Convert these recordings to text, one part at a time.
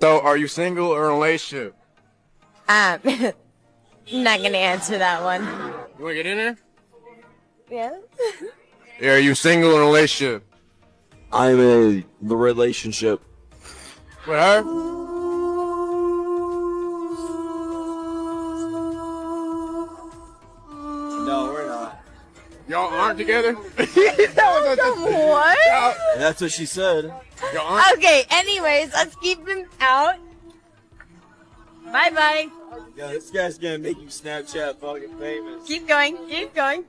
So, are you single or in a relationship? Not gonna answer that one. You wanna get in there? Yeah. Yeah, are you single or in a relationship? I'm in the relationship. With her? No, we're not. Y'all aren't together? What? That's what she said. Y'all aren't? Okay, anyways, let's keep them out. Bye-bye. Yeah, this guy's gonna make you Snapchat fucking famous. Keep going, keep going.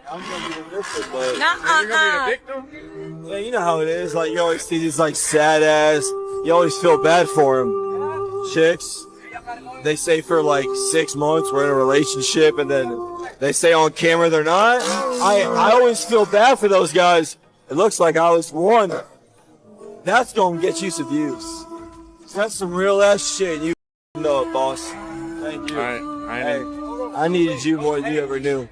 I'm gonna be the victim, but You're gonna be the victim? yeah, you know how it is. Like, you always see these like sad ass. You always feel bad for them. Chicks, they say for like 6 months we're in a relationship, and then they say on camera they're not. I always feel bad for those guys. It looks like I was one. That's gonna get you some views. That's some real ass shit. You know it, boss. Thank you. Alright, I needed you more than you ever knew.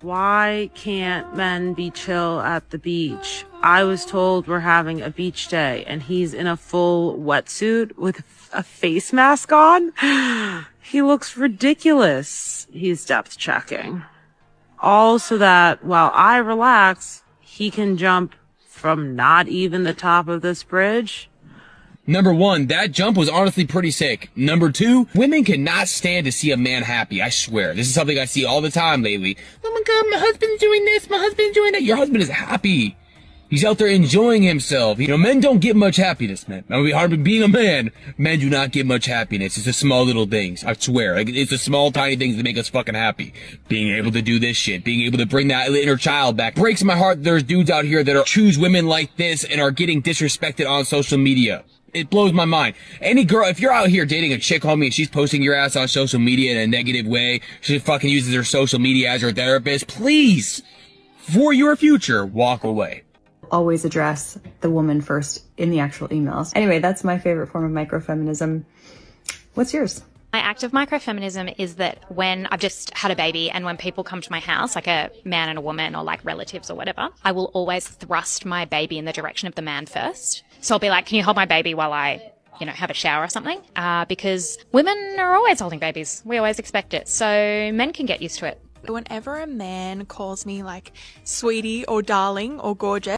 Why can't men be chill at the beach? I was told we're having a beach day and he's in a full wetsuit with a face mask on. He looks ridiculous. He's depth checking. All so that while I relax, he can jump from not even the top of this bridge. Number one, that jump was honestly pretty sick. Number two, women cannot stand to see a man happy. I swear. This is something I see all the time lately. Oh my god, my husband's doing this, my husband's doing that. Your husband is happy. He's out there enjoying himself. You know, men don't get much happiness, man. I mean, hard being a man, men do not get much happiness. It's the small little things. I swear. Like, it's the small tiny things that make us fucking happy. Being able to do this shit, being able to bring that inner child back. Breaks my heart that there's dudes out here that choose women like this and are getting disrespected on social media. It blows my mind. Any girl, if you're out here dating a chick, homie, and she's posting your ass on social media in a negative way, she fucking uses her social media as her therapist, please, for your future, walk away. Always address the woman first in the actual emails. Anyway, that's my favorite form of microfeminism. What's yours? My act of microfeminism is that when I've just had a baby and when people come to my house, like a man and a woman or like relatives or whatever, I will always thrust my baby in the direction of the man first. So I'll be like, can you hold my baby while I, have a shower or something? Because women are always holding babies. We always expect it. So men can get used to it. Whenever a man calls me like sweetie or darling or gorgeous,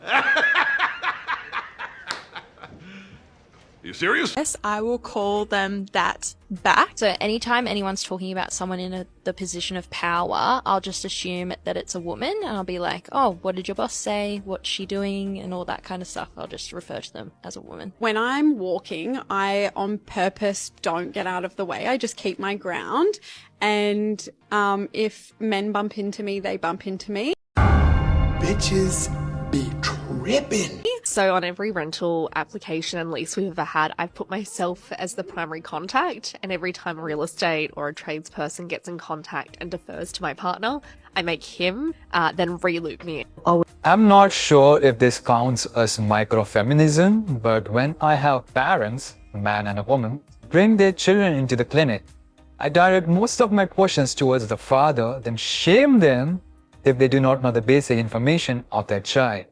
you serious? yes, I will call them that back. So anytime anyone's talking about someone in the position of power, I'll just assume that it's a woman and I'll be like, oh, what did your boss say? What's she doing? And all that kind of stuff. I'll just refer to them as a woman. When I'm walking, I on purpose don't get out of the way. I just keep my ground. And if men bump into me, they bump into me. Bitches be tripping. So on every rental application and lease we've ever had, I've put myself as the primary contact, and every time a real estate or a tradesperson gets in contact and defers to my partner, I make him then re-loop me. I'm not sure if this counts as microfeminism, but when I have parents, a man and a woman, bring their children into the clinic, I direct most of my questions towards the father, then shame them if they do not know the basic information of their child,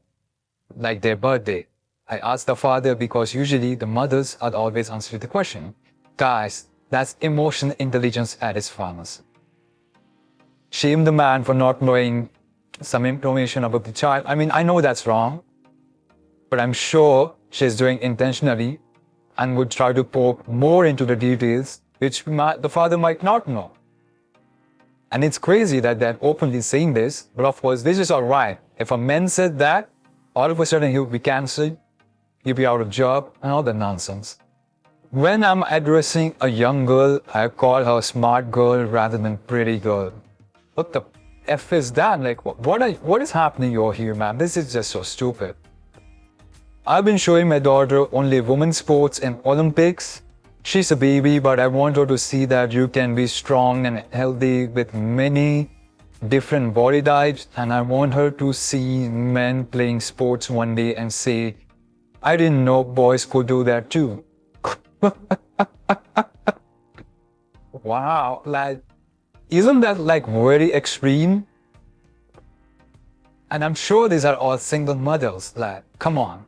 like their birthday. I ask the father because usually the mothers are always answering the question. Guys, that's emotional intelligence at its finest. Shame the man for not knowing some information about the child. I mean, I know that's wrong, but I'm sure she's doing intentionally and would try to poke more into the details which the father might not know. And it's crazy that they're openly saying this, but of course, this is all right. If a man said that, all of a sudden he'll be cancelled, he'll be out of job, and all that nonsense. When I'm addressing a young girl, I call her smart girl rather than pretty girl. What the F is that? Like, what is happening over here, man? This is just so stupid. I've been showing my daughter only women's sports and Olympics. She's a baby, but I want her to see that you can be strong and healthy with many different body types, and I want her to see men playing sports one day and say, I didn't know boys could do that too. Wow, like, isn't that like very extreme? And I'm sure these are all single mothers, like, come on.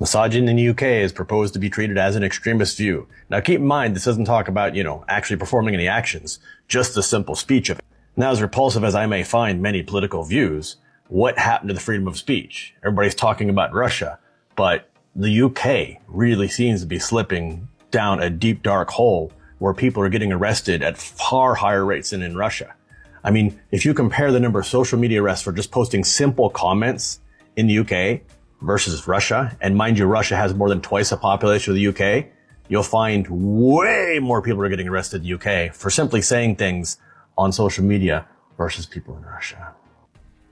Misogyny in the UK is proposed to be treated as an extremist view. Now keep in mind, this doesn't talk about, actually performing any actions, just the simple speech of it. Now, as repulsive as I may find many political views, what happened to the freedom of speech? Everybody's talking about Russia, but the UK really seems to be slipping down a deep, dark hole where people are getting arrested at far higher rates than in Russia. I mean, if you compare the number of social media arrests for just posting simple comments in the UK versus Russia, and mind you, Russia has more than twice the population of the UK, you'll find way more people are getting arrested in the UK for simply saying things on social media versus people in Russia.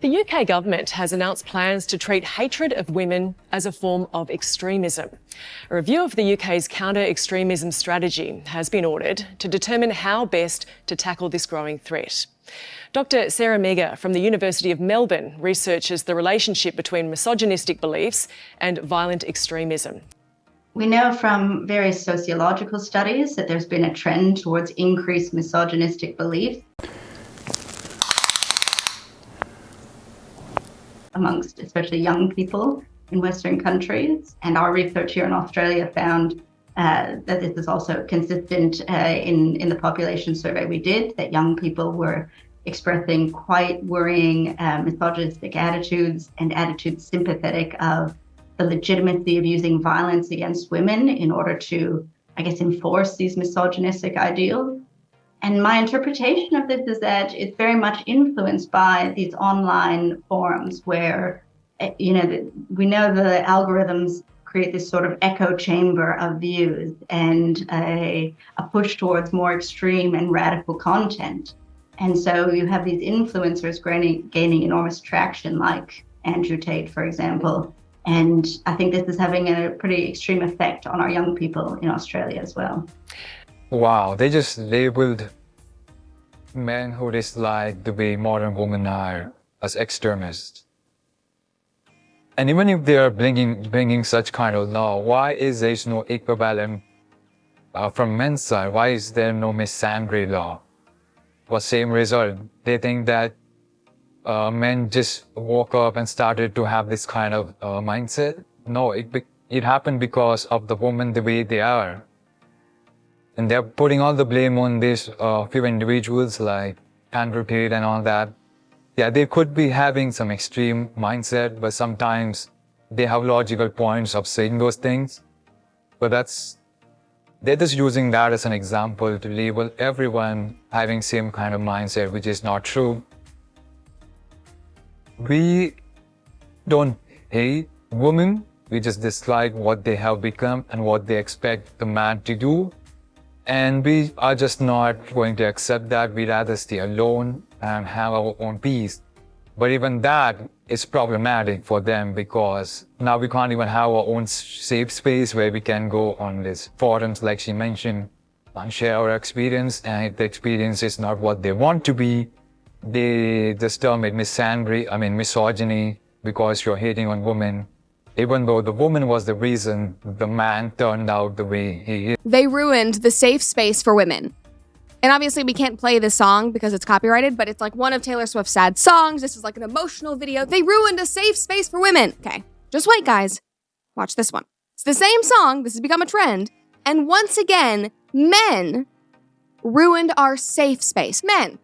The UK government has announced plans to treat hatred of women as a form of extremism. A review of the UK's counter-extremism strategy has been ordered to determine how best to tackle this growing threat. Dr. Sarah Meagher from the University of Melbourne researches the relationship between misogynistic beliefs and violent extremism. We know from various sociological studies that there's been a trend towards increased misogynistic beliefs amongst especially young people in Western countries. And our research here in Australia found that this is also consistent in the population survey we did, that young people were expressing quite worrying misogynistic attitudes and attitudes sympathetic of the legitimacy of using violence against women in order to, enforce these misogynistic ideals. And my interpretation of this is that it's very much influenced by these online forums where, we know the algorithms create this sort of echo chamber of views and a push towards more extreme and radical content. And so you have these influencers gaining enormous traction, like Andrew Tate, for example. And I think this is having a pretty extreme effect on our young people in Australia as well. Wow, they just labeled men who dislike the way modern women are as extremists. And even if they are bringing such kind of law, why is there no equivalent from men's side? Why is there no misandry law? For same result, they think that men just woke up and started to have this kind of mindset. No, it happened because of the women the way they are. And they're putting all the blame on these few individuals like Andrew Tate and all that. Yeah, they could be having some extreme mindset, but sometimes they have logical points of saying those things. But they're just using that as an example to label everyone having same kind of mindset, which is not true. We don't hate women, we just dislike what they have become and what they expect the man to do. And we are just not going to accept that. We'd rather stay alone and have our own peace. But even that is problematic for them because now we can't even have our own safe space where we can go on these forums like she mentioned and share our experience. And if the experience is not what they want to be, they just term it misogyny because you're hating on women. Even though the woman was the reason the man turned out the way he is. They ruined the safe space for women. And obviously we can't play this song because it's copyrighted, but it's like one of Taylor Swift's sad songs. This is like an emotional video. They ruined a safe space for women. Okay, just wait, guys. Watch this one. It's the same song. This has become a trend. And once again, men ruined our safe space. Men.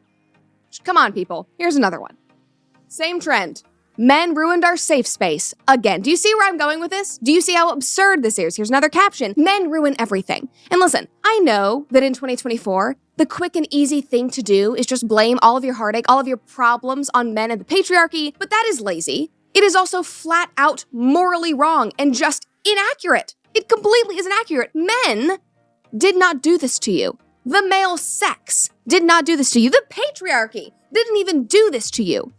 Come on, people. Here's another one. Same trend. Men ruined our safe space again. Do you see where I'm going with this? Do you see how absurd this is? Here's another caption. Men ruin everything. And listen, I know that in 2024, the quick and easy thing to do is just blame all of your heartache, all of your problems on men and the patriarchy, but that is lazy. It is also flat out morally wrong and just inaccurate. It completely is inaccurate. Men did not do this to you. The male sex did not do this to you. The patriarchy didn't even do this to you.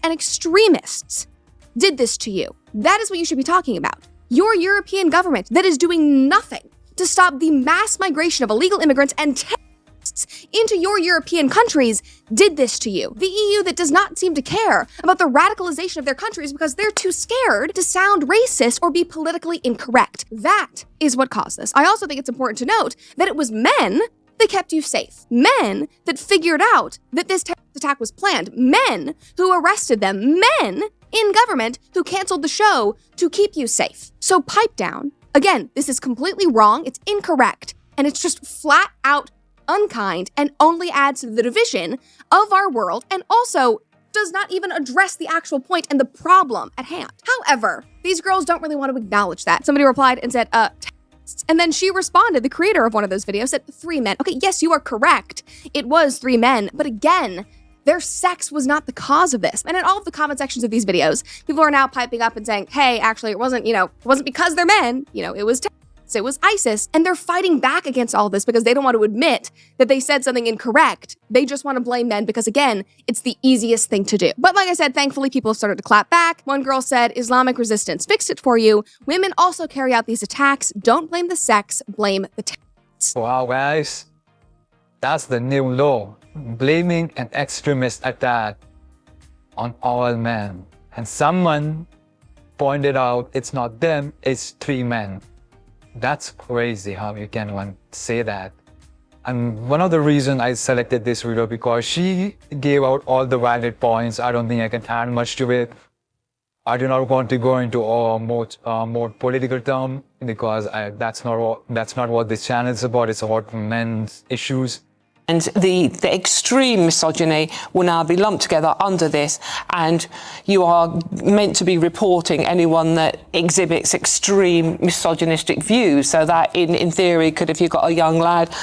And extremists did this to you. That is what you should be talking about. Your European government that is doing nothing to stop the mass migration of illegal immigrants and terrorists into your European countries did this to you. The EU that does not seem to care about the radicalization of their countries because they're too scared to sound racist or be politically incorrect. That is what caused this. I also think it's important to note that it was men that kept you safe. Men that figured out that this terrorist attack was planned. Men who arrested them. Men in government who canceled the show to keep you safe. So pipe down. Again, this is completely wrong, it's incorrect, and it's just flat out unkind and only adds to the division of our world and also does not even address the actual point and the problem at hand. However, these girls don't really want to acknowledge that. Somebody replied and said, and then she responded, the creator of one of those videos said, 3 men. Okay, yes, you are correct. It was 3 men, but again, their sex was not the cause of this. And in all of the comment sections of these videos, people are now piping up and saying, hey, actually, it wasn't because they're men, it was it was ISIS, and they're fighting back against all this because they don't want to admit that they said something incorrect. They just want to blame men because, again, it's the easiest thing to do. But like I said, thankfully, people have started to clap back. One girl said, Islamic resistance fixed it for you. Women also carry out these attacks. Don't blame the sex, blame the tactics. Wow, guys. That's the new law. Blaming an extremist attack on all men. And someone pointed out it's not them, it's 3 men. That's crazy how you can say that. And one of the reasons I selected this video because she gave out all the valid points. I don't think I can add much to it. I do not want to go into a more political term because that's not what this channel is about. It's about men's issues. And the extreme misogyny will now be lumped together under this, and you are meant to be reporting anyone that exhibits extreme misogynistic views. So that, in theory, if you've got a young lad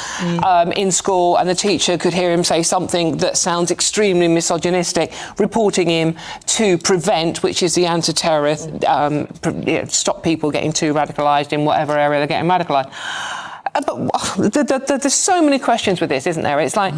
in school and the teacher could hear him say something that sounds extremely misogynistic, reporting him to PREVENT, which is the anti-terrorist, stop people getting too radicalised in whatever area they're getting radicalised. But there's so many questions with this, isn't there? It's like,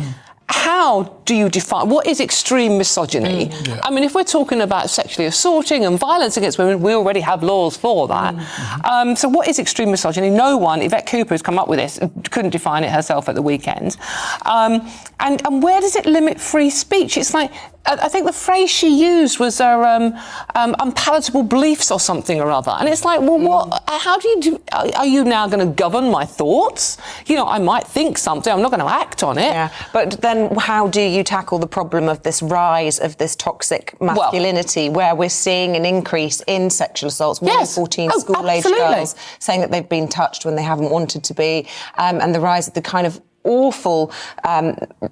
how do you define, what is extreme misogyny? I mean, if we're talking about sexually assaulting and violence against women, we already have laws for that. So what is extreme misogyny? No one, Yvette Cooper has come up with this, couldn't define it herself at the weekend. And where does it limit free speech? It's like, I think the phrase she used was unpalatable beliefs or something or other. And it's like, well, what? How do you do? Are you now going to govern my thoughts? I might think something. I'm not going to act on it. Yeah. But then, how do you tackle the problem of this rise of this toxic masculinity, where we're seeing an increase in sexual assaults? 1 in 14 school-age girls saying that they've been touched when they haven't wanted to be, and the rise of the kind of awful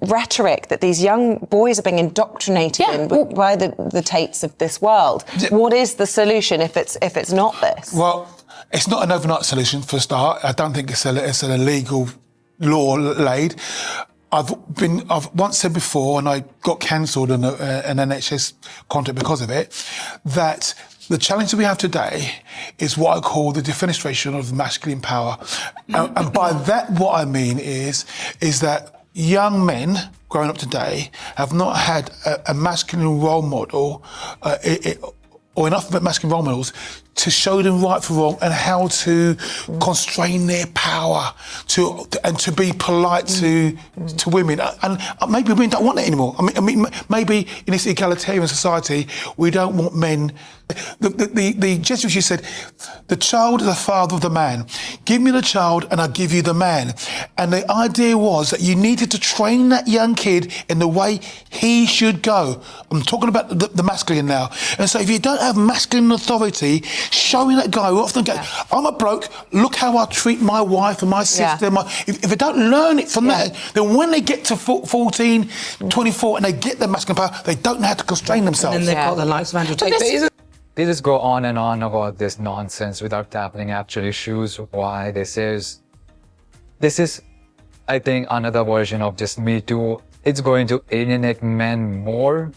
rhetoric that these young boys are being indoctrinated in by the Tates of this world. What is the solution if it's not this? Well, it's not an overnight solution for a start. I don't think it's an illegal law laid. I've once said before, and I got cancelled in an NHS contract because of it, that the challenge that we have today is what I call the defenestration of masculine power. And by that, what I mean is that young men growing up today have not had a masculine role model or enough masculine role models to show them right from wrong and how to constrain their power and to be polite to women. And maybe women don't want that anymore. I mean, maybe in this egalitarian society, we don't want men. The Jesuit said, the child is the father of the man. Give me the child and I'll give you the man. And the idea was that you needed to train that young kid in the way he should go. I'm talking about the masculine now. And so if you don't have masculine authority, showing that guy, we often go, I'm a bloke, look how I treat my wife and my sister. If they don't learn it from that, then when they get to 14, 24 and they get their masculine power, they don't know how to constrain themselves. And then they've got the likes of Andrew Tate. They just go on and on about this nonsense without tackling actual issues, why this is, I think, another version of just Me Too. It's going to alienate men more.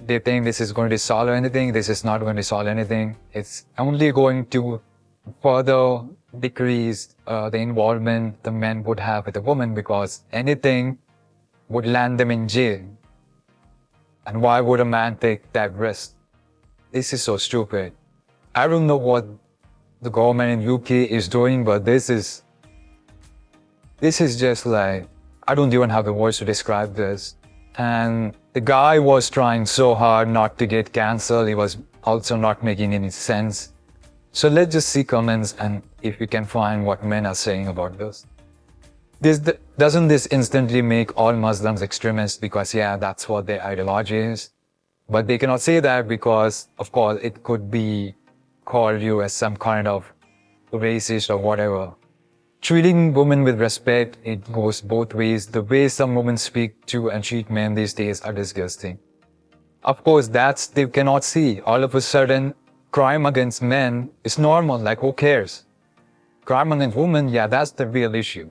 They think this is going to solve anything. This is not going to solve anything. It's only going to further decrease the involvement the men would have with the woman, because anything would land them in jail. And why would a man take that risk? This is so stupid. I don't know what the government in UK is doing, but this is just like, I don't even have the words to describe this. And the guy was trying so hard not to get cancelled. He was also not making any sense. So let's just see comments and if we can find what men are saying about this. Doesn't this instantly make all Muslims extremists? Because that's what their ideology is. But they cannot say that because, of course, it could be called you as some kind of racist or whatever. Treating women with respect, it goes both ways. The way some women speak to and treat men these days are disgusting. Of course, they cannot see. All of a sudden, crime against men is normal, like who cares? Crime against women, yeah, that's the real issue.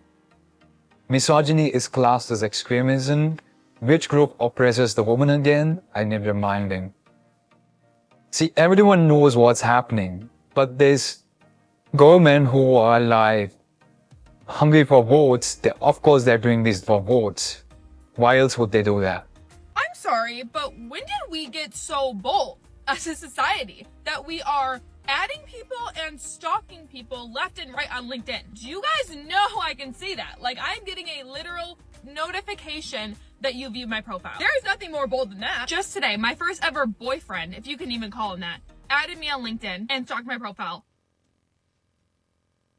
Misogyny is classed as extremism. Which group oppresses the woman again? I need reminding. See, everyone knows what's happening, but there's government who are like hungry for votes. Of course, they're doing this for votes. Why else would they do that? I'm sorry, but when did we get so bold as a society that we are adding people and stalking people left and right on LinkedIn? Do you guys know I can see that? Like, I'm getting a literal notification that you viewed my profile. There is nothing more bold than that. Just today, my first ever boyfriend, if you can even call him that, added me on LinkedIn and stalked my profile.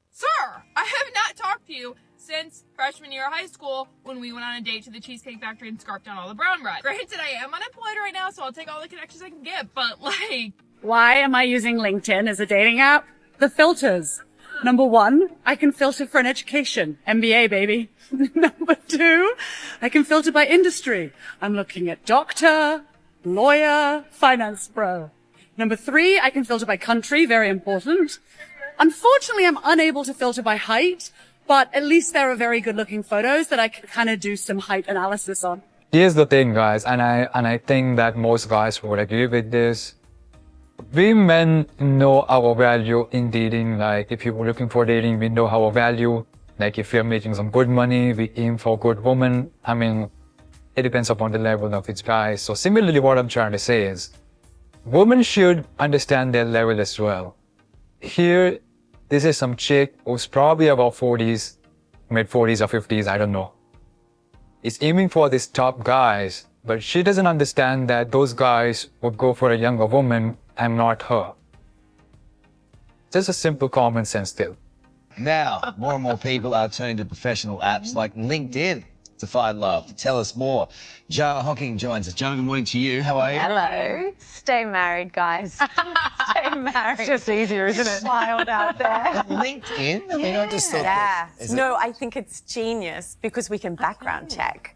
Sir, I have not talked to you since freshman year of high school when we went on a date to the Cheesecake Factory and scarfed down all the brown bread. Granted, I am unemployed right now, so I'll take all the connections I can get, but like... Why am I using LinkedIn as a dating app? The filters. Number 1, I can filter for an education. MBA, baby. Number 2, I can filter by industry. I'm looking at doctor, lawyer, finance bro. Number 3, I can filter by country. Very important. Unfortunately, I'm unable to filter by height, but at least there are very good looking photos that I can kind of do some height analysis on. Here's the thing, guys, and I think that most guys would agree with this. We men know our value in dating. Like, if you're looking for dating, we know our value. Like, if you're making some good money, we aim for good woman. I mean, it depends upon the level of each guy. So similarly, what I'm trying to say is, women should understand their level as well. Here, this is some chick who's probably about 40s, mid-40s or 50s, I don't know. Is aiming for these top guys, but she doesn't understand that those guys would go for a younger woman and not her. Just a simple common sense still. Now, more and more people are turning to professional apps like LinkedIn to find love. Tell us more. Jar Hocking joins us. Jar, good morning to you. How are you? Hello. Stay married, guys. Stay married. It's just easier, isn't it? It's wild out there. LinkedIn? I mean, I just thought Yeah. that... No, I think it's genius because we can background check.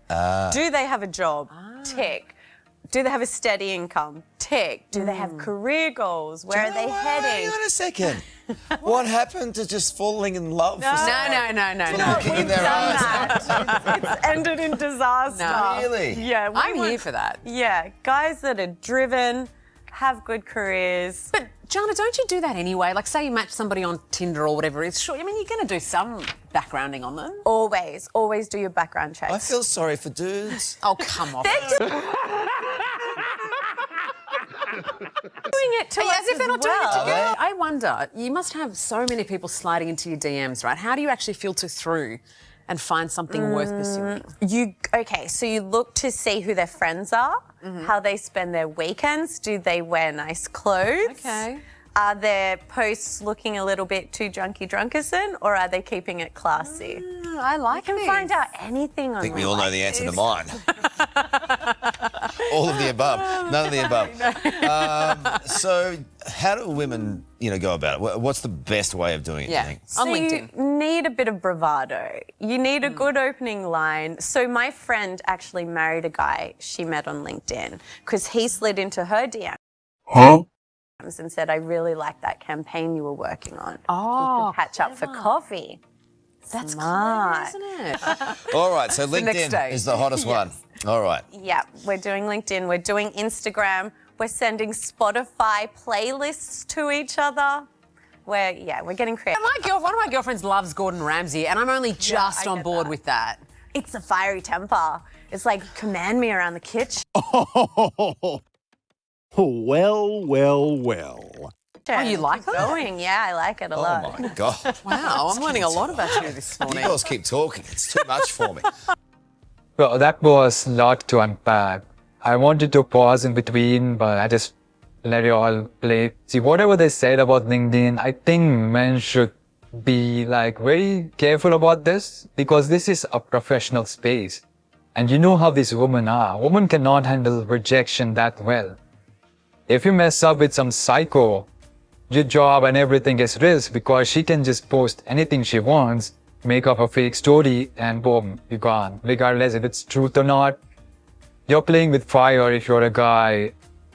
Do they have a job? Tick. Do they have a steady income? Tick. Do they have career goals? Where are they heading? Hang on a second. What happened to just falling in love? No. for someone? We've done that. It's ended in disaster. No. Really? Yeah. I'm here for that. Yeah. Guys that are driven, have good careers. But Jana, don't you do that anyway? Like, say you match somebody on Tinder or whatever. It's sure. I mean, you're going to do some backgrounding on them. Always do your background checks. I feel sorry for dudes. Oh, come on. Doing it to us as if they're not doing it well. together. I wonder, you must have so many people sliding into your DMs, right? How do you actually filter through and find something worth pursuing? So you look to see who their friends are, how they spend their weekends. Do they wear nice clothes? Okay. Are their posts looking a little bit too drunkerson, or are they keeping it classy? I like You can find out anything on I think we all know the answer to mine. All of the above. None of the above. So how do women, go about it? What's the best way of doing it, do you think? So you need a bit of bravado. You need a good opening line. So my friend actually married a guy she met on LinkedIn because he slid into her DM. Huh? And said, I really like that campaign you were working on. Oh, we could catch up for coffee. That's Smart. clever, isn't it? All right, so the next LinkedIn day. is the hottest one. All right. Yeah, we're doing LinkedIn, we're doing Instagram, we're sending Spotify playlists to each other. We're getting creative. One of my girlfriends loves Gordon Ramsay, and I'm only just on board with that. It's a fiery temper. It's like, command me around the kitchen. Well. Oh, you like it? Going, yeah, I like it a lot. Oh, my God. Wow, I'm learning a lot about you this morning. You girls keep talking. It's too much for me. Well, that was a lot to unpack. I wanted to pause in between, but I just let it all play. See, whatever they said about LinkedIn, I think men should be very careful about this because this is a professional space. And you know how these women are. Women cannot handle rejection that well. If you mess up with some psycho, your job and everything gets risked because she can just post anything she wants, make up a fake story, and boom, you're gone. Regardless if it's truth or not, you're playing with fire if you're a guy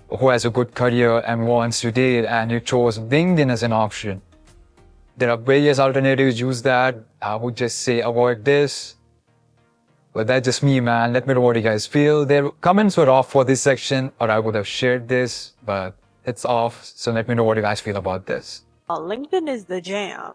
who has a good career and wants to date and you chose LinkedIn as an option. There are various alternatives, use that. I would just say avoid this. But that's just me, man. Let me know what you guys feel. Their comments were off for this section, or I would have shared this, but it's off. So let me know what you guys feel about this. LinkedIn is the jam.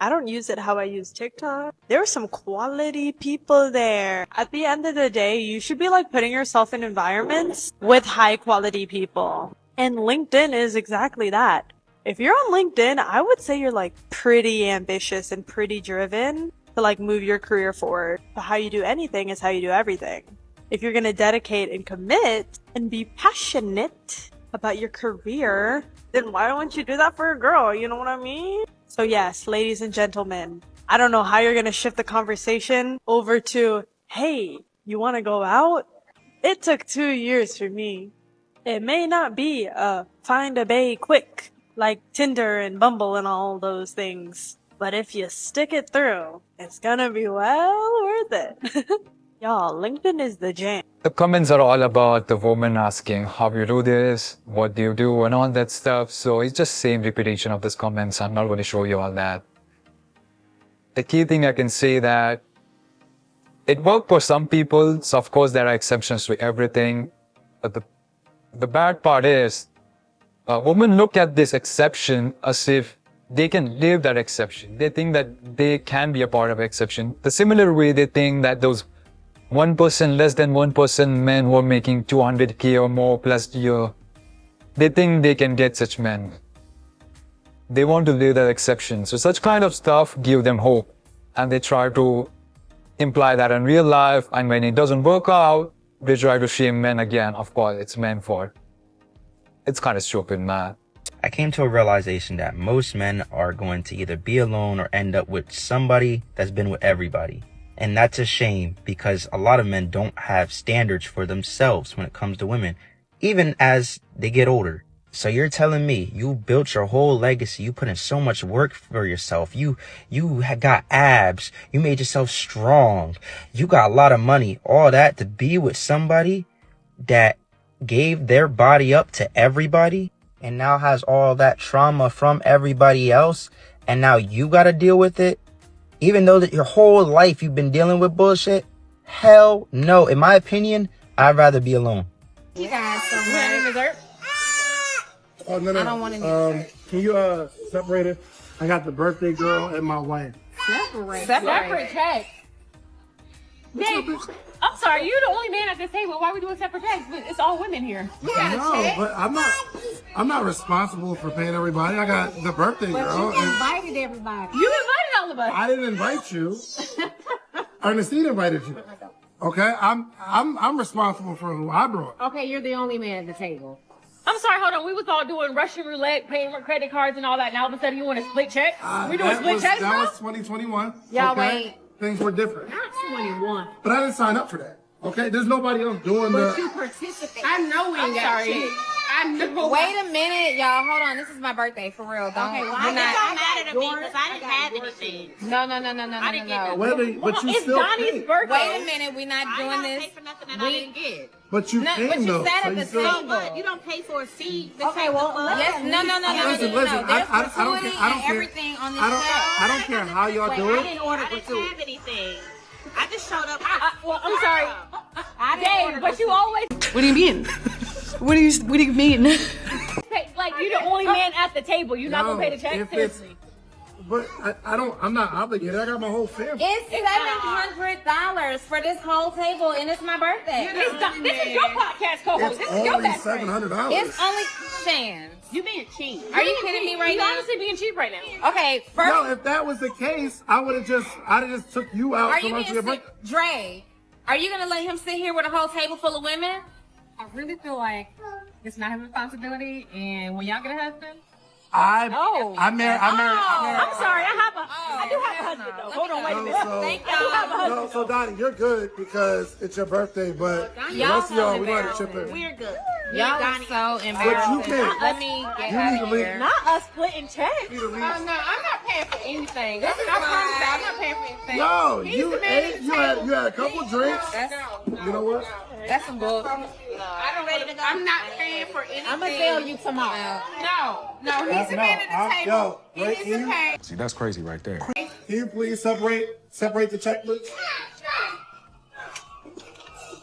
I don't use it how I use TikTok. There are some quality people there. At the end of the day, you should be like putting yourself in environments with high quality people. And LinkedIn is exactly that. If you're on LinkedIn, I would say you're like pretty ambitious and pretty driven to like move your career forward. But how you do anything is how you do everything. If you're going to dedicate and commit and be passionate about your career, then why don't you do that for a girl? You know what I mean? So yes, ladies and gentlemen, I don't know how you're going to shift the conversation over to, hey, you want to go out? It took 2 years for me. It may not be a find a bae quick, like Tinder and Bumble and all those things. But if you stick it through, it's gonna be well worth it. Y'all, LinkedIn is the jam. The comments are all about the woman asking how you do this, what do you do, and all that stuff. So it's just same repetition of these comments. I'm not going to show you all that. The key thing I can say that it worked for some people. So of course there are exceptions to everything. But the bad part is, women look at this exception as if they can live that exception. They think that they can be a part of exception. The similar way they think that those 1%, less than 1% men who are making 200K or more plus year, they think they can get such men. They want to live that exception. So such kind of stuff give them hope. And they try to imply that in real life, and when it doesn't work out, they try to shame men again. Of course, it's men's fault. It's kind of stupid, man. I came to a realization that most men are going to either be alone or end up with somebody that's been with everybody. And that's a shame because a lot of men don't have standards for themselves when it comes to women, even as they get older. So you're telling me you built your whole legacy, you put in so much work for yourself, you had got abs, you made yourself strong, you got a lot of money, all that to be with somebody that gave their body up to everybody and now has all that trauma from everybody else, and now you gotta deal with it? Even though that your whole life you've been dealing with bullshit? Hell no. In my opinion, I'd rather be alone. You guys so much. Dessert? Oh, no. I don't want any dessert. Can you separate it? I got the birthday girl and my wife. Separate cake. Dang, I'm sorry, you're the only man at this table. Why are we doing separate cakes? It's all women here. No, but I'm not responsible for paying everybody. I got the birthday girl. But you invited everybody. You invited all of us. I didn't invite you. Ernestine invited you. Okay, I'm responsible for who I brought. Okay, you're the only man at the table. I'm sorry, hold on. We was all doing Russian roulette, paying with credit cards and all that. Now all of a sudden you want to split check? We doing split checks That now? was 2021. Y'all okay? wait. Things were different. Not 21. But I didn't sign up for that. Okay, there's nobody else doing But the. you participate. I know we ain't got shit. I know. Wait a minute, y'all. Hold on. This is my birthday, for real. Don't. Okay, well, you're not. don't matter to me because I didn't have anything. No. I didn't get Wait, but you it's still Donnie's paid. birthday. Wait a minute. We're not doing this. Pay for nothing that I didn't get. But you No, came but you though. sat so at you the still- table. But you don't pay for a seat. Okay, well, let's. No. Listen, There's I don't gratuity care. I don't and care. everything on this I don't care how y'all Wait, do I it. didn't order gratuity. I didn't have anything. I just showed up. Well, I'm sorry. Dang, but you always. What do you mean? What do you mean? Like you're the only man at the table. You're not No, gonna pay the check. if it's- Seriously. But I'm not obligated. I got my whole family. It's $700 for this whole table, and it's my birthday. This is your podcast co-host. It's This is your only best friend. $700. It's only Shan. You being cheap. Are you kidding me right You're now? honestly being cheap right now. Okay, first. No, if that was the case, I'd have just took you out Are to you lunch being with your sick? Dre, are you gonna let him sit here with a whole table full of women? I really feel like it's not his responsibility, and when y'all get a husband. I'm married. I'm sorry. I do have a husband though. Hold on, wait a minute. Thank y'all. No, so Donnie, you're good because it's your birthday, but the rest of y'all, we want to chip in. We're good. Y'all are so But you embarrassing. can't. Let me get You out need of to leave. here. Not us splitting checks. You need to leave. No, I'm not paying for anything. This is I'm not paying for anything. No, He's you the man ate. at the You had table. a couple drinks. You know what? That's some bull. I'm not paying for anything. I'm gonna tell you tomorrow. No, he's the man at the table. He needs to pay. See, that's crazy right there. Can you please separate the checkbooks?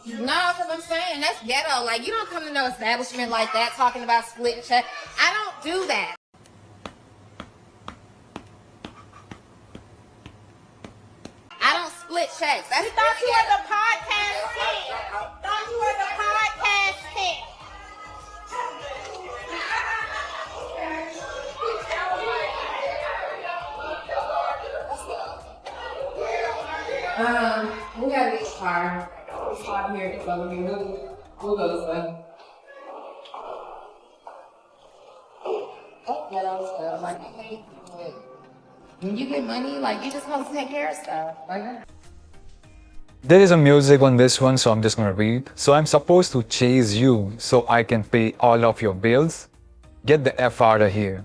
No, because I'm saying that's ghetto. Like, you don't come to no establishment like that talking about splitting check. I don't do that. I don't split checks. That's we thought you were the podcast king. Thought you were the podcast king. We gotta get the car. It's hot here. It's over here. We'll go this way. Oh, ghetto stuff. Like, I hate it. When you get money, like, you just want to take care of stuff. Like, There is a music on this one, so I'm just gonna read. So I'm supposed to chase you so I can pay all of your bills? Get the F out of here.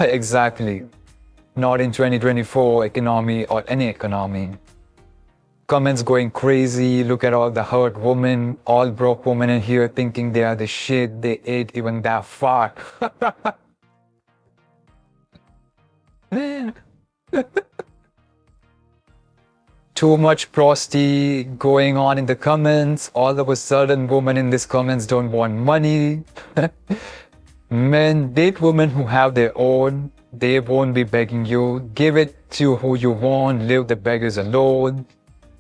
Exactly. Not in 2024 economy or any economy. Comments going crazy. Look at all the hurt women, all broke women in here thinking they are the shit. They ate even that far. Man. Too much prosty going on in the comments. All of a sudden, women in these comments don't want money. Men date women who have their own. They won't be begging you. Give it to who you want. Leave the beggars alone.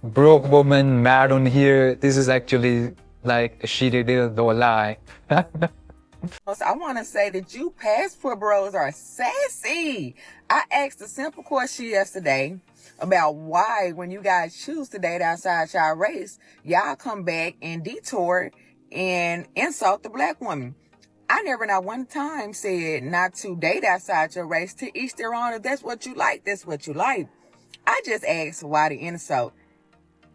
Broke woman mad on here. This is actually like a shitty little lie. I want to say that you passport bros are sassy. I asked a simple question yesterday about why, when you guys choose to date outside y'all race, y'all come back and detour and insult the black woman. I never not one time said not to date outside your race. To each their own. If that's what you like, that's what you like. I just asked why the insult.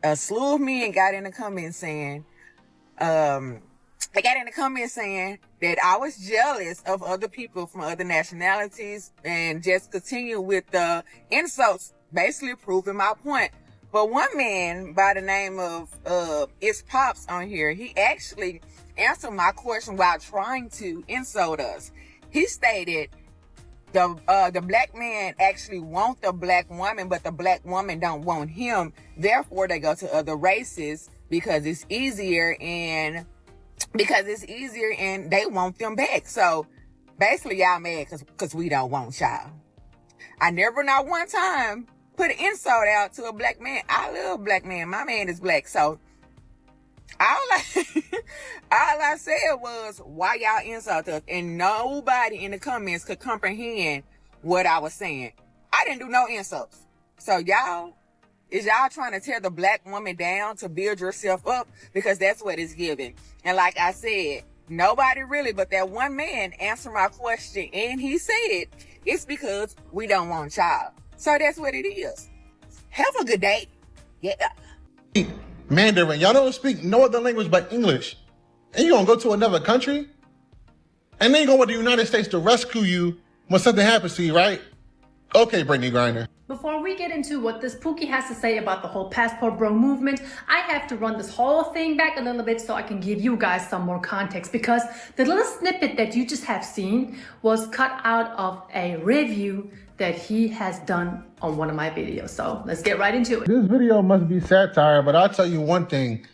A slew of men got in the comments saying, that I was jealous of other people from other nationalities and just continue with the insults, basically proving my point. But one man by the name of It's Pops on here, he actually answered my question while trying to insult us. He stated the black man actually want the black woman, but the black woman don't want him. Therefore, they go to other races because it's easier and they want them back. So basically, y'all mad because we don't want y'all. I never not one time put an insult out to a black man. I love black man. My man is black. So all I said was, why y'all insult us? And nobody in the comments could comprehend what I was saying. I didn't do no insults. So y'all trying to tear the black woman down to build yourself up? Because that's what it's giving. And like I said, nobody really but that one man answered my question. And he said, it's because we don't want y'all. So that's what it is. Have a good day. Yeah. Mandarin. Y'all don't speak no other language but English. And you gonna go to another country? And then you go to the United States to rescue you when something happens to you, right? Okay, Brittany Griner. Before we get into what this Pookie has to say about the whole passport bro movement, I have to run this whole thing back a little bit so I can give you guys some more context, because the little snippet that you just have seen was cut out of a review that he has done on one of my videos. So let's get right into it. This video must be satire, but I'll tell you one thing.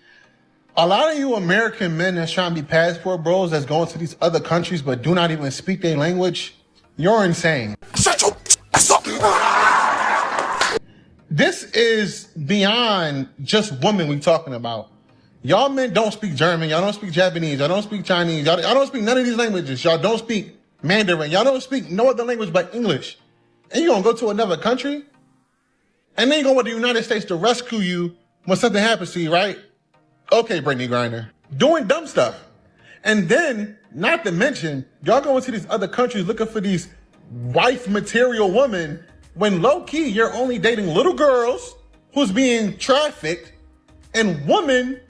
A lot of you American men that's trying to be passport bros that's going to these other countries but do not even speak their language, you're insane. Shut your ass up. This is beyond just women we talking about. Y'all men don't speak German, y'all don't speak Japanese, y'all don't speak Chinese, y'all don't speak none of these languages. Y'all don't speak Mandarin, y'all don't speak no other language but English. And you gonna go to another country? And then you go to the United States to rescue you when something happens to you, right? Okay, Brittany Griner. Doing dumb stuff. And then, not to mention, y'all going to these other countries looking for these wife material women when low-key you're only dating little girls who's being trafficked and women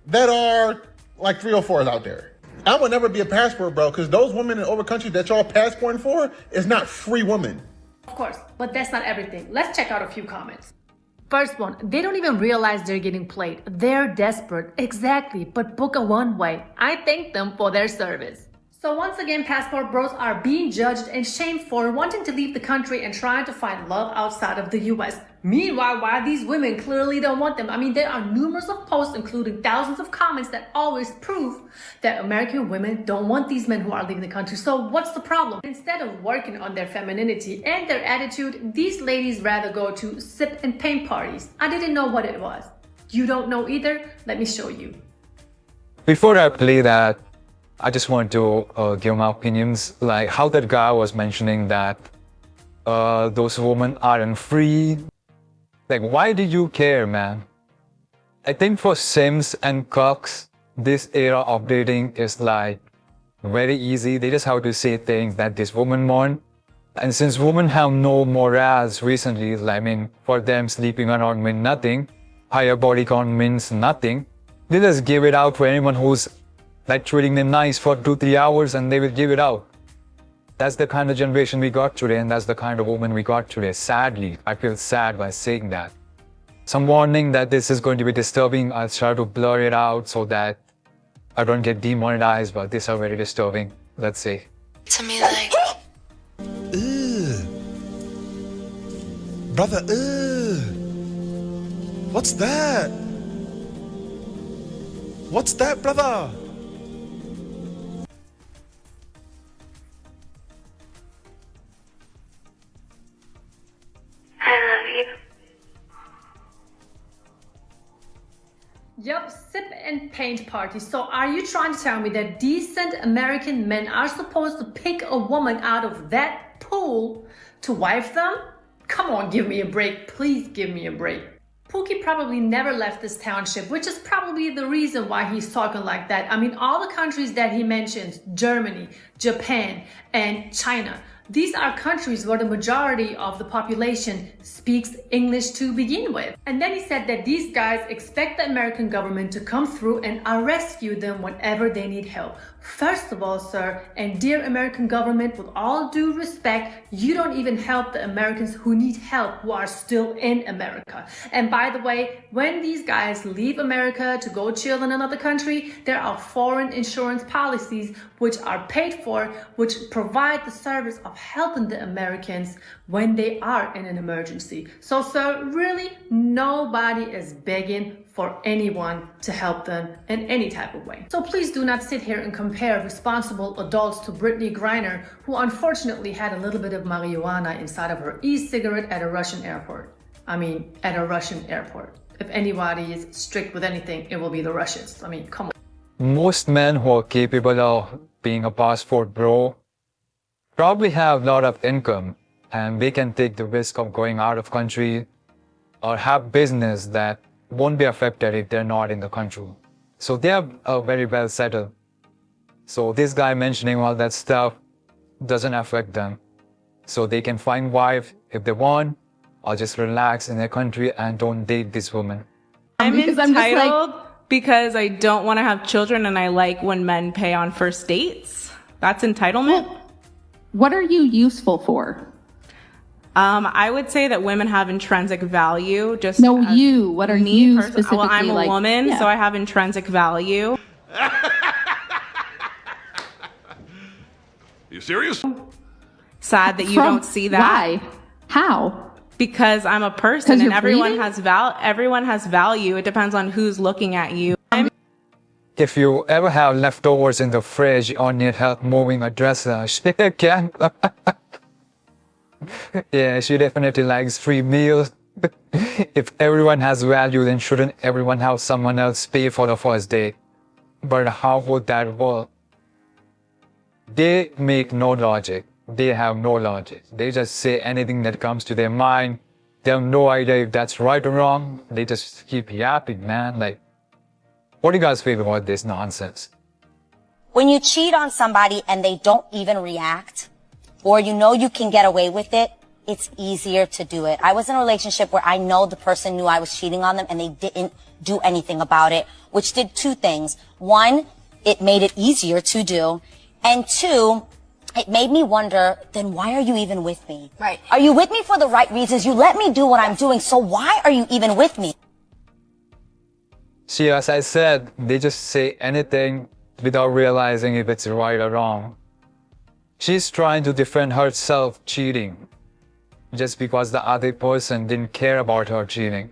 that are like 304s out there. I would never be a passport bro, because those women in over countries that y'all passporting for is not free women. Of course, but that's not everything. Let's check out a few comments. First one, they don't even realize they're getting played. They're desperate. Exactly, but book a one-way. I thank them for their service. So once again, passport bros are being judged and shamed for wanting to leave the country and trying to find love outside of the US. Meanwhile, why these women clearly don't want them. I mean, there are numerous of posts, including thousands of comments that always prove that American women don't want these men who are leaving the country. So what's the problem? Instead of working on their femininity and their attitude, these ladies rather go to sip and paint parties. I didn't know what it was. You don't know either? Let me show you. Before I play that, I just want to give my opinions, like how that guy was mentioning that those women aren't free. Like, why do you care, man? I think for Sims and cucks, this era of dating is like very easy. They just have to say things that this woman want. And since women have no morals recently, I mean, for them sleeping around means nothing, higher body count means nothing, they just give it out for anyone who's like treating them nice for 2-3 hours, and they will give it out. That's the kind of generation we got today, and that's the kind of woman we got today. Sadly, I feel sad by saying that. Some warning that this is going to be disturbing. I'll try to blur it out so that I don't get demonetized, but these are very disturbing. Let's see. To me, like, ugh. Brother, ugh. What's that? What's that, brother? Yup, sip and paint party. So are you trying to tell me that decent American men are supposed to pick a woman out of that pool to wife them? Come on, give me a break. Please give me a break. Pookie probably never left this township, which is probably the reason why he's talking like that. I mean, all the countries that he mentions, Germany, Japan, and China, these are countries where the majority of the population speaks English to begin with. And then he said that these guys expect the American government to come through and rescue them whenever they need help. First of all, sir, and dear American government, with all due respect, you don't even help the Americans who need help, who are still in America. And by the way, when these guys leave America to go chill in another country, there are foreign insurance policies which are paid for, which provide the service of helping the Americans when they are in an emergency. So, sir, really, nobody is begging for anyone to help them in any type of way. So please do not sit here and compare responsible adults to Brittany Griner, who unfortunately had a little bit of marijuana inside of her e-cigarette at a Russian airport. I mean, at a Russian airport. If anybody is strict with anything, it will be the Russians. I mean, come on. Most men who are capable of being a passport bro probably have a lot of income, and they can take the risk of going out of country or have business that won't be affected if they're not in the country. So they are very well settled. So this guy mentioning all that stuff doesn't affect them. So they can find wife if they want, or just relax in their country and don't date this woman. I'm entitled because I don't want to have children, and I like when men pay on first dates. That's entitlement. Well, what are you useful for? I would say that women have intrinsic value. What are you specifically? Well, I'm a woman, so I have intrinsic value. You serious? Sad that you don't see that. Why? How? Because I'm a person, and everyone has value. It depends on who's looking at you. If you ever have leftovers in the fridge or need help moving a dresser, she can. Yeah, she definitely likes free meals. If everyone has value, then shouldn't everyone have someone else pay for the first date? But how would that work? They make no logic. They have no logic. They just say anything that comes to their mind. They have no idea if that's right or wrong. They just keep yapping, man. Like, what do you guys feel about this nonsense? When you cheat on somebody and they don't even react, or you know you can get away with it, it's easier to do it. I was in a relationship where I know the person knew I was cheating on them and they didn't do anything about it, which did two things. One, it made it easier to do. And two, it made me wonder, then why are you even with me? Right. Are you with me for the right reasons? You let me do what I'm doing, so why are you even with me? See, as I said, they just say anything without realizing if it's right or wrong. She's trying to defend herself cheating just because the other person didn't care about her cheating.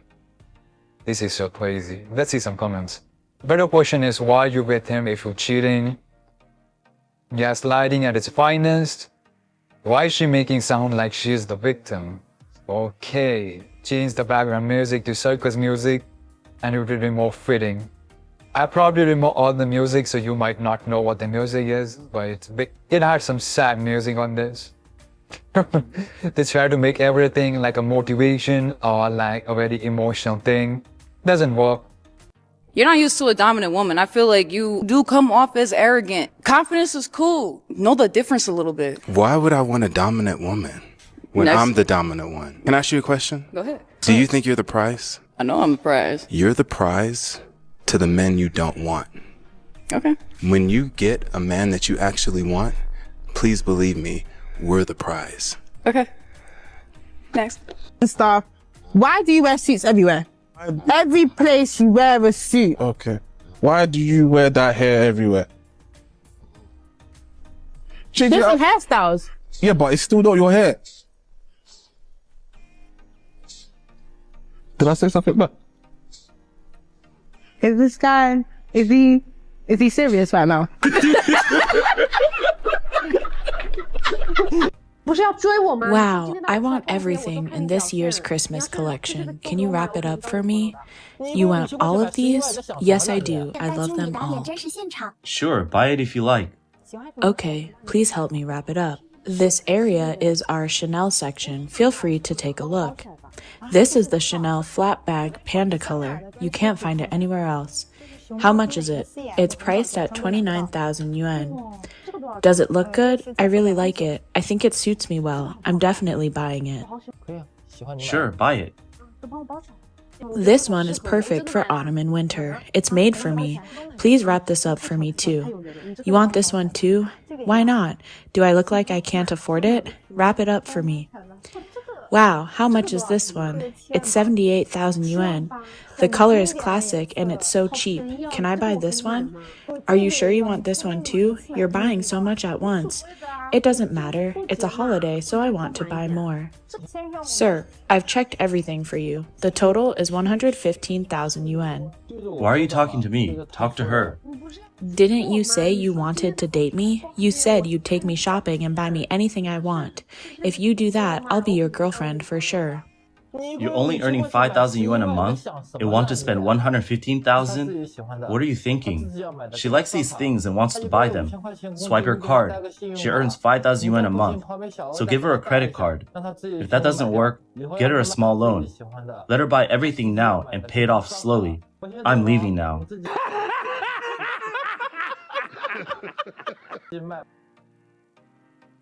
This is so crazy. Let's see some comments. Better question is, why are you with him if you're cheating? Gaslighting at its finest. Why is she making sound like she's the victim? Okay, change the background music to circus music and it would be more fitting. I probably remove all the music so you might not know what the music is, but it had some sad music on this. They try to make everything like a motivation or like a very emotional thing. Doesn't work. You're not used to a dominant woman. I feel like you do come off as arrogant. Confidence is cool. Know the difference a little bit. Why would I want a dominant woman when I'm the dominant one? Can I ask you a question? Go ahead. Do you think you're the prize? I know I'm the prize. You're the prize to the men you don't want. Okay. When you get a man that you actually want, please believe me, we're the prize. Okay. Next. Stuff. Why do you wear suits everywhere? Every place you wear a suit. Okay. Why do you wear that hair everywhere? Different hairstyles. Yeah, but it's still not your hair. Did I say something bad? Is this guy, is he serious right now? Wow, I want everything in this year's Christmas collection. Can you wrap it up for me? You want all of these? Yes, I do. I love them all. Sure, buy it if you like. Okay, please help me wrap it up. This area is our Chanel section. Feel free to take a look. This is the Chanel flat bag panda color. You can't find it anywhere else. How much is it? It's priced at 29,000 yuan. Does it look good? I really like it. I think it suits me well. I'm definitely buying it. Sure, buy it. This one is perfect for autumn and winter. It's made for me. Please wrap this up for me too. You want this one too? Why not? Do I look like I can't afford it? Wrap it up for me. Wow, how much is this one? It's 78,000 yuan. The color is classic and it's so cheap. Can I buy this one? Are you sure you want this one too? You're buying so much at once. It doesn't matter. It's a holiday, so I want to buy more. Sir, I've checked everything for you. The total is 115,000 yuan. Why are you talking to me? Talk to her. Didn't you say you wanted to date me? You said you'd take me shopping and buy me anything I want. If you do that, I'll be your girlfriend for sure. You're only earning 5,000 yuan a month and want to spend 115,000? What are you thinking? She likes these things and wants to buy them. Swipe her card. She earns 5,000 yuan a month. So give her a credit card. If that doesn't work, get her a small loan. Let her buy everything now and pay it off slowly. I'm leaving now.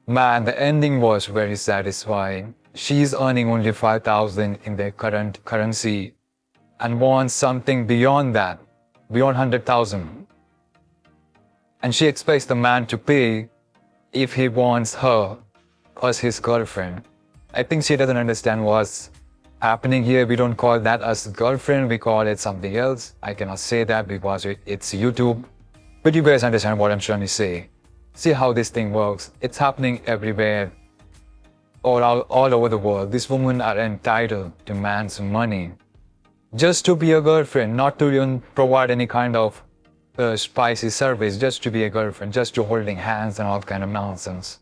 Man, the ending was very satisfying. She's earning only 5,000 in their current currency and wants something beyond that, beyond 100,000. And she expects the man to pay if he wants her as his girlfriend. I think she doesn't understand what's happening here. We don't call that as girlfriend, we call it something else. I cannot say that because it's YouTube. But you guys understand what I'm trying to say. See how this thing works. It's happening everywhere. All over the world. These women are entitled to man's money. Just to be a girlfriend, not to even provide any kind of spicy service, just to be a girlfriend, just to holding hands and all kind of nonsense.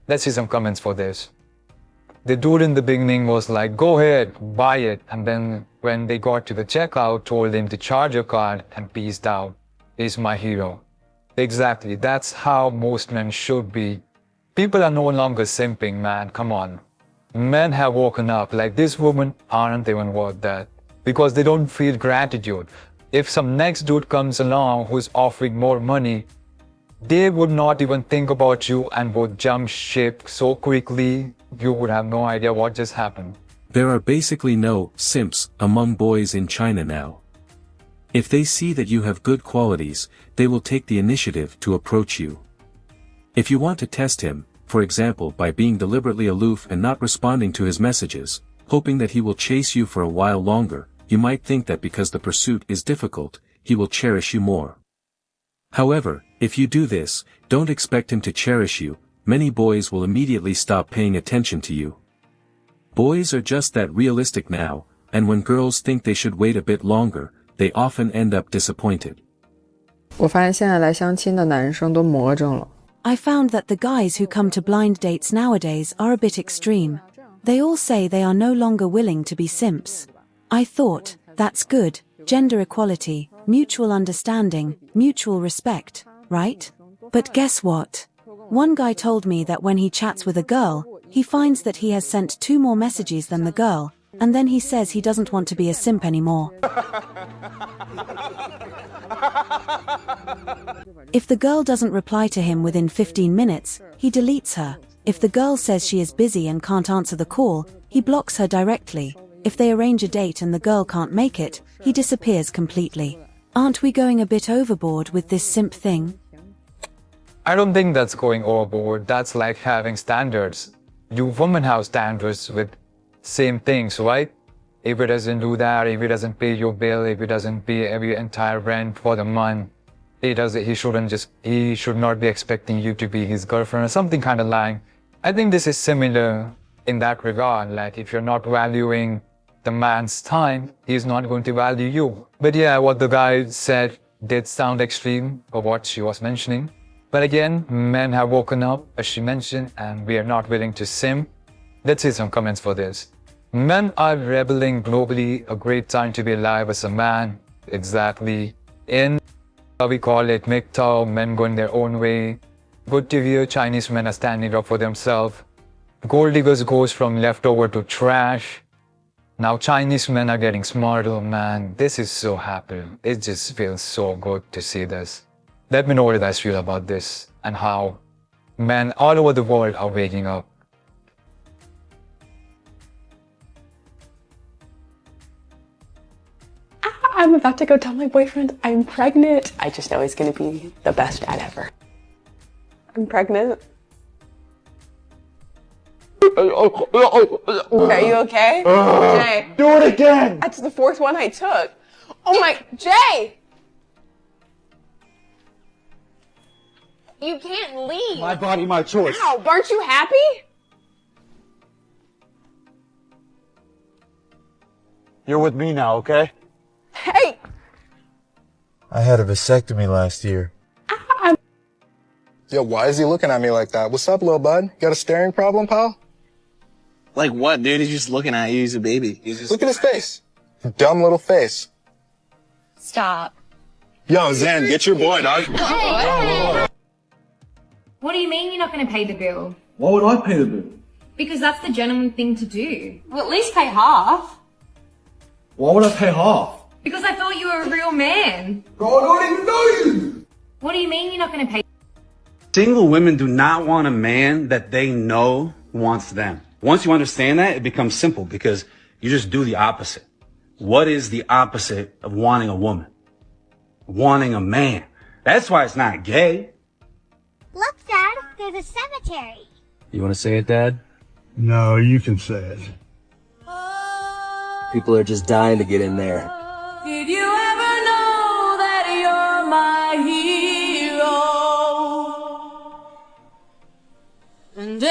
Let's see some comments for this. The dude in the beginning was like, go ahead, buy it. And then when they got to the checkout, told him to charge your card and peaced out. He's my hero. Exactly, that's how most men should be. People are no longer simping, man, come on. Men have woken up, like this woman aren't even worth that. Because they don't feel gratitude. If some next dude comes along who's offering more money, they would not even think about you and would jump ship so quickly you would have no idea what just happened. There are basically no simps among boys in China now. If they see that you have good qualities, they will take the initiative to approach you. If you want to test him, for example by being deliberately aloof and not responding to his messages, hoping that he will chase you for a while longer, you might think that because the pursuit is difficult, he will cherish you more. However, if you do this, don't expect him to cherish you. Many boys will immediately stop paying attention to you. Boys are just that realistic now, and when girls think they should wait a bit longer, they often end up disappointed. 我发现现在来相亲的男生都魔怔了。 I found that the guys who come to blind dates nowadays are a bit extreme. They all say they are no longer willing to be simps. I thought, that's good, gender equality, mutual understanding, mutual respect, right? But guess what? One guy told me that when he chats with a girl, he finds that he has sent 2 more messages than the girl, and then he says he doesn't want to be a simp anymore. If the girl doesn't reply to him within 15 minutes, he deletes her. If the girl says she is busy and can't answer the call, he blocks her directly. If they arrange a date and the girl can't make it, he disappears completely. Aren't we going a bit overboard with this simp thing? I don't think that's going overboard. That's like having standards. You women have standards with same things, right? If he doesn't do that, if he doesn't pay your bill, if he doesn't pay every entire rent for the month, he should not be expecting you to be his girlfriend or something kind of like. I think this is similar in that regard. Like if you're not valuing the man's time, he's not going to value you. But yeah, what the guy said did sound extreme for what she was mentioning. But again, men have woken up, as she mentioned, and we are not willing to simp. Let's see some comments for this. Men are rebelling globally, a great time to be alive as a man. Exactly. In we call it mgtow, men going their own way. Good to hear Chinese men are standing up for themselves. Gold diggers goes from leftover to trash. Now Chinese men are getting smarter, man. This is so happy. It just feels so good to see this. Let me know what you guys feel about this and how men all over the world are waking up. I'm about to go tell my boyfriend I'm pregnant. I just know he's gonna be the best dad ever. I'm pregnant. Are you okay? Jay. Do it again! That's the 4th one I took. Oh my, Jay! You can't leave. My body, my choice. Ow, aren't you happy? You're with me now, okay? Hey! I had a vasectomy last year. Yo, why is he looking at me like that? What's up, little bud? You got a staring problem, pal? Like what, dude? He's just looking at you. He's a baby. Look at his face. Dumb little face. Stop. Yo, Zen, get your boy, dog. Hey. What do you mean you're not going to pay the bill? Why would I pay the bill? Because that's the gentleman thing to do. Well, at least pay half. Why would I pay half? Because I thought you were a real man. Bro, I don't even know you! What do you mean you're not going to pay? Single women do not want a man that they know wants them. Once you understand that, it becomes simple because you just do the opposite. What is the opposite of wanting a woman? Wanting a man. That's why it's not gay. Look, Dad, there's a cemetery. You want to say it, Dad? No, you can say it. People are just dying to get in there. Did you ever know that you're my hero? And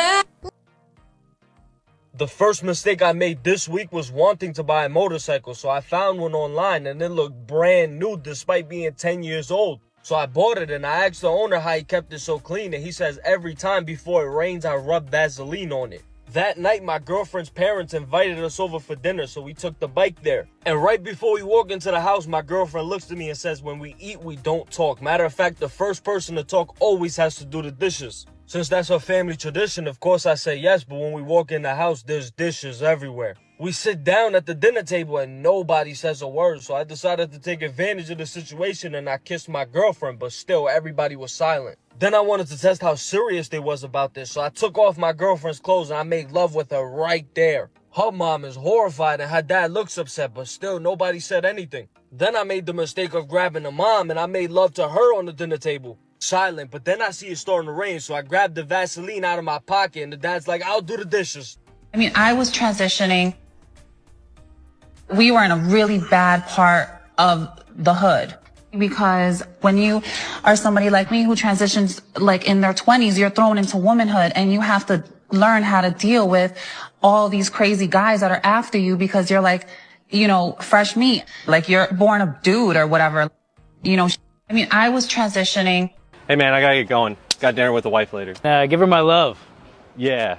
the first mistake I made this week was wanting to buy a motorcycle, so I found one online and it looked brand new despite being 10 years old. So I bought it and I asked the owner how he kept it so clean, and he says every time before it rains I rub Vaseline on it. That night my girlfriend's parents invited us over for dinner, so we took the bike there. And right before we walk into the house, my girlfriend looks at me and says, when we eat, we don't talk. Matter of fact, the first person to talk always has to do the dishes. Since that's her family tradition, of course I say yes, but when we walk in the house, there's dishes everywhere. We sit down at the dinner table and nobody says a word. So I decided to take advantage of the situation and I kissed my girlfriend, but still everybody was silent. Then I wanted to test how serious they was about this. So I took off my girlfriend's clothes and I made love with her right there. Her mom is horrified and her dad looks upset, but still nobody said anything. Then I made the mistake of grabbing the mom and I made love to her on the dinner table. Silent, but then I see it starting to rain, so I grabbed the Vaseline out of my pocket and the dad's like, I'll do the dishes. I mean, I was transitioning. We were in a really bad part of the hood. Because when you are somebody like me who transitions like in their 20s, you're thrown into womanhood and you have to learn how to deal with all these crazy guys that are after you because you're like, you know, fresh meat, like you're born a dude or whatever. You know, I mean, I was transitioning. Hey man, I gotta get going. Got dinner with the wife later. Give her my love. Yeah.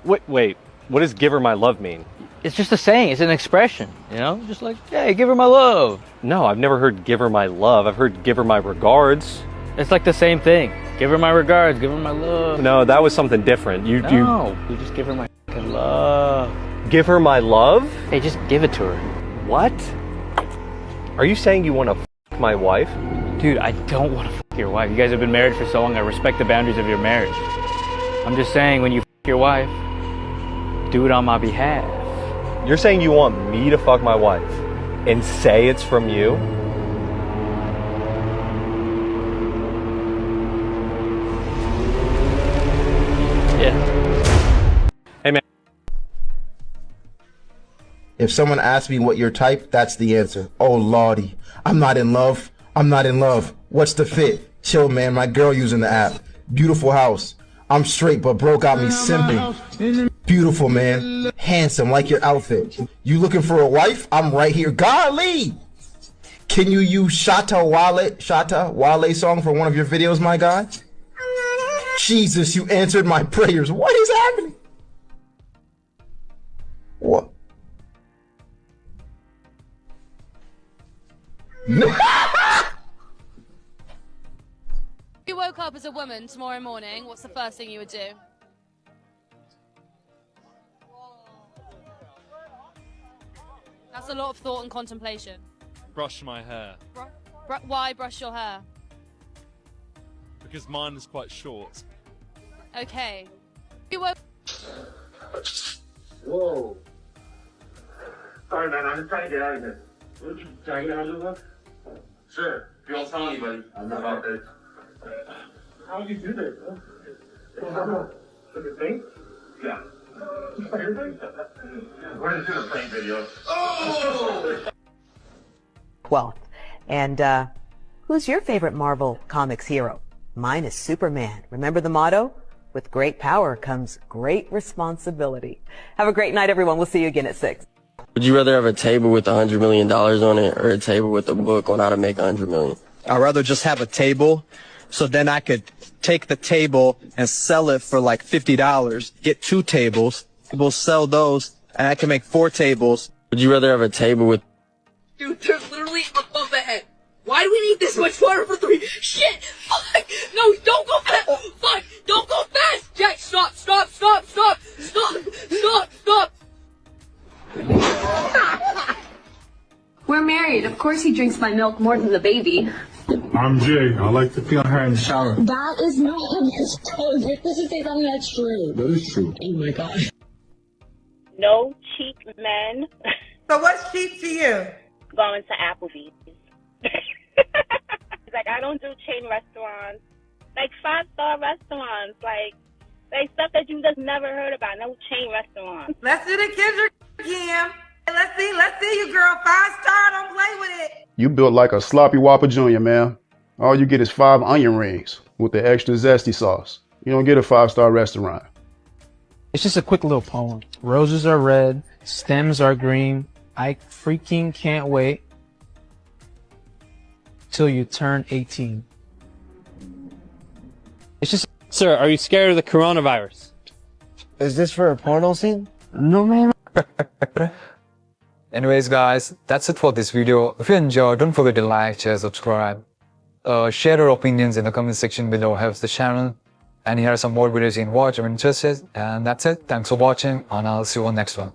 Wait, what does give her my love mean? It's just a saying, it's an expression, you know? Just like, hey, give her my love. No, I've never heard give her my love. I've heard give her my regards. It's like the same thing. Give her my regards, give her my love. No, that was something different. You just give her my fucking love. Give her my love? Hey, just give it to her. What? Are you saying you want to f my wife? Dude, I don't want to f your wife. You guys have been married for so long, I respect the boundaries of your marriage. I'm just saying, when you f your wife, do it on my behalf. You're saying you want me to fuck my wife and say it's from you? Yeah. Hey man. If someone asks me what your type, that's the answer. Oh lordy, I'm not in love. I'm not in love. What's the fit? Chill man, my girl using the app. Beautiful house. I'm straight, but bro got me simping. Beautiful, man. Handsome, like your outfit. You looking for a wife? I'm right here. Golly! Can you use Shatta Wale song for one of your videos, my guy? Jesus, you answered my prayers. What is happening? What? If you woke up as a woman tomorrow morning, what's the first thing you would do? That's a lot of thought and contemplation. Brush my hair. Why brush your hair? Because mine is quite short. Okay. If you woke Whoa. Sorry, man. I'm just trying to get out of here. Can I get out of here? Sure. If you don't tell anybody about this. How would you do this? Look at thing? Yeah. We're just doing a prank video. Oh! 12th. And who's your favorite Marvel Comics hero? Mine is Superman. Remember the motto? With great power comes great responsibility. Have a great night, everyone. We'll see you again at 6. Would you rather have a table with $100 million on it or a table with a book on how to make $100 million? I'd rather just have a table, so then I could take the table and sell it for like $50, get 2 tables, we'll sell those, and I can make 4 tables. Would you rather have a table with... Dude, they're literally above the head. Why do we need this much water for 3? Shit! Fuck! No, don't go fast! Fuck! Don't go fast! Jack, stop! Stop! Stop! Stop! Stop! Stop! Stop! We're married. Of course he drinks my milk more than the baby. I'm Jay. I like to feel her in the shower. That is not true. You're supposed to say something that's true. That is true. Oh my gosh. No cheap men. So what's cheap to you? Going to Applebee's. Like, I don't do chain restaurants. Like 5-star restaurants. Like stuff that you just never heard about. No chain restaurants. Let's do the Kendrick again. Let's see you, girl. 5-star, don't play with it. You built like a sloppy Whopper Jr., man. All you get is 5 onion rings with the extra zesty sauce. You don't get a 5-star restaurant. It's just a quick little poem. Roses are red, stems are green. I freaking can't wait till you turn 18. It's just... Sir, are you scared of the coronavirus? Is this for a porno scene? No, man. Anyways, guys, that's it for this video. If you enjoyed, don't forget to like, share, subscribe. Share your opinions in the comment section below. Helps the channel. And here are some more videos you can watch if you're interested. And that's it. Thanks for watching, and I'll see you on the next one.